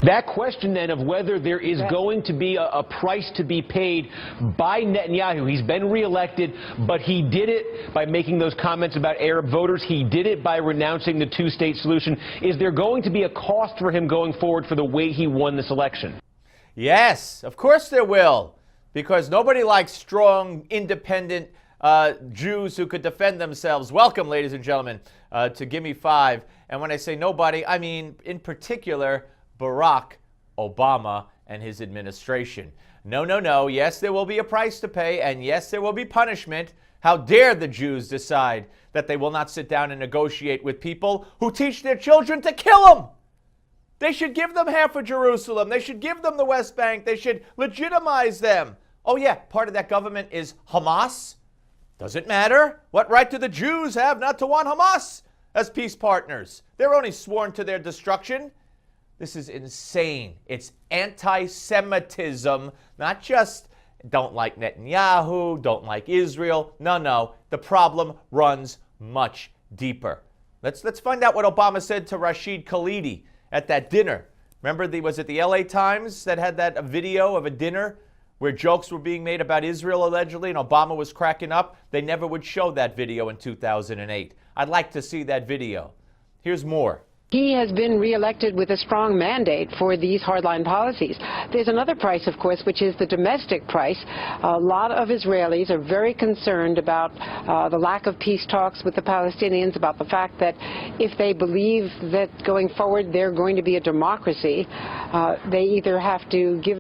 That question then of whether there is going to be a price to be paid by Netanyahu. He's been reelected, but he did it by making those comments about Arab voters. He did it by renouncing the two-state solution. Is there going to be a cost for him going forward for the way he won this election? Yes, of course there will, because nobody likes strong, independent Jews who could defend themselves. Welcome, ladies and gentlemen, to Gimme 5. And when I say nobody, I mean, in particular, Barack Obama and his administration. No, no, no. Yes, there will be a price to pay, and yes, there will be punishment. How dare the Jews decide that they will not sit down and negotiate with people who teach their children to kill them? They should give them half of Jerusalem. They should give them the West Bank. They should legitimize them. Oh, yeah, part of that government is Hamas. Doesn't matter. What right do the Jews have not to want Hamas as peace partners? They're only sworn to their destruction. This is insane. It's anti-Semitism, not just don't like Netanyahu, don't like Israel. No, no. The problem runs much deeper. Let's find out what Obama said to Rashid Khalidi at that dinner. Remember, was it the LA Times that had that video of a dinner where jokes were being made about Israel allegedly and Obama was cracking up? They never would show that video in 2008. I'd like to see that video. Here's more. He has been reelected with a strong mandate for these hardline policies. There's another price, of course, which is the domestic price. A lot of Israelis are very concerned about the lack of peace talks with the Palestinians, about the fact that if they believe that going forward they're going to be a democracy, they either have to give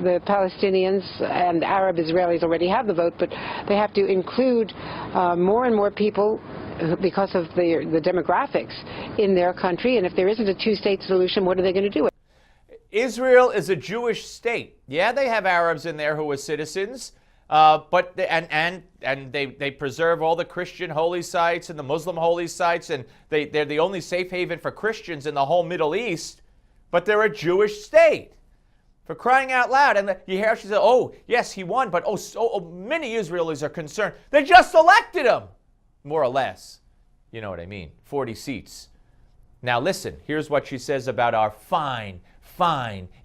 the Palestinians, and Arab Israelis already have the vote, but they have to include more and more people because of the demographics in their country. And if there isn't a two-state solution, what are they going to do? Israel is a Jewish state. Yeah, they have Arabs in there who are citizens, but they preserve all the Christian holy sites and the Muslim holy sites, and they're the only safe haven for Christians in the whole Middle East. But they're a Jewish state. For crying out loud. And you hear she said, oh, yes, he won, but many Israelis are concerned. They just elected him, more or less. You know what I mean, 40 seats. Now listen, here's what she says about our fine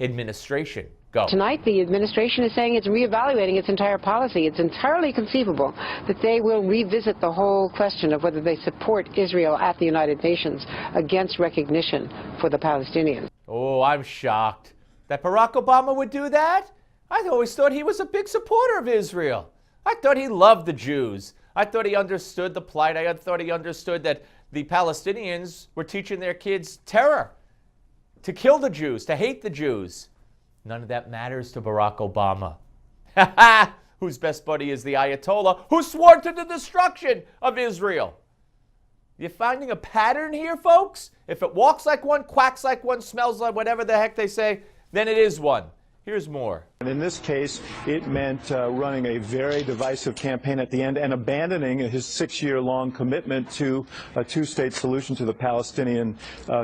administration. Go. Tonight, the administration is saying it's reevaluating its entire policy. It's entirely conceivable that they will revisit the whole question of whether they support Israel at the United Nations against recognition for the Palestinians. Oh, I'm shocked that Barack Obama would do that. I always thought he was a big supporter of Israel. I thought he loved the Jews. I thought he understood the plight. I thought he understood that the Palestinians were teaching their kids terror, to kill the Jews, to hate the Jews. None of that matters to Barack Obama, whose best buddy is the Ayatollah, who swore to the destruction of Israel. You're finding a pattern here, folks? If it walks like one, quacks like one, smells like whatever the heck they say, then it is one. Here's more. And in this case, it meant running a very divisive campaign at the end and abandoning his 6-year-long commitment to a two-state solution to the Palestinian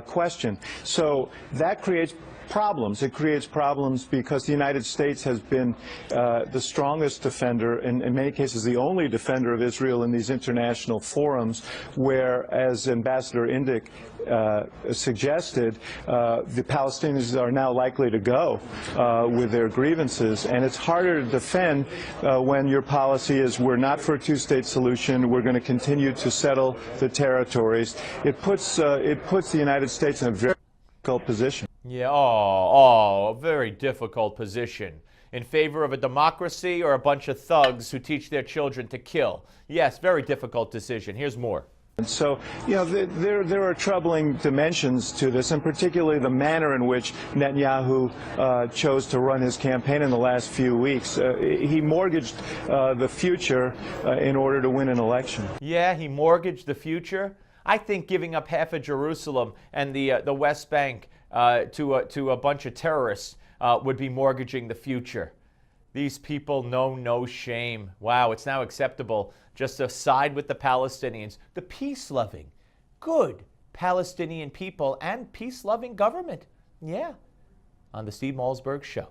question. So that creates problems. It creates problems because the United States has been the strongest defender, and in many cases the only defender of Israel in these international forums, where, as Ambassador Indyk suggested, the Palestinians are now likely to go with their grievances, and it's harder to defend when your policy is we're not for a two-state solution, we're going to continue to settle the territories. It puts the United States in a very difficult position. Yeah, a very difficult position. In favor of a democracy or a bunch of thugs who teach their children to kill? Yes, very difficult decision. Here's more. And so, you know, there are troubling dimensions to this, and particularly the manner in which Netanyahu chose to run his campaign in the last few weeks. He mortgaged the future in order to win an election. Yeah, he mortgaged the future. I think giving up half of Jerusalem and the West Bank to a bunch of terrorists would be mortgaging the future. These people know no shame. Wow, it's now acceptable just to side with the Palestinians, the peace-loving, good Palestinian people and peace-loving government. Yeah, on the Steve Malzberg Show.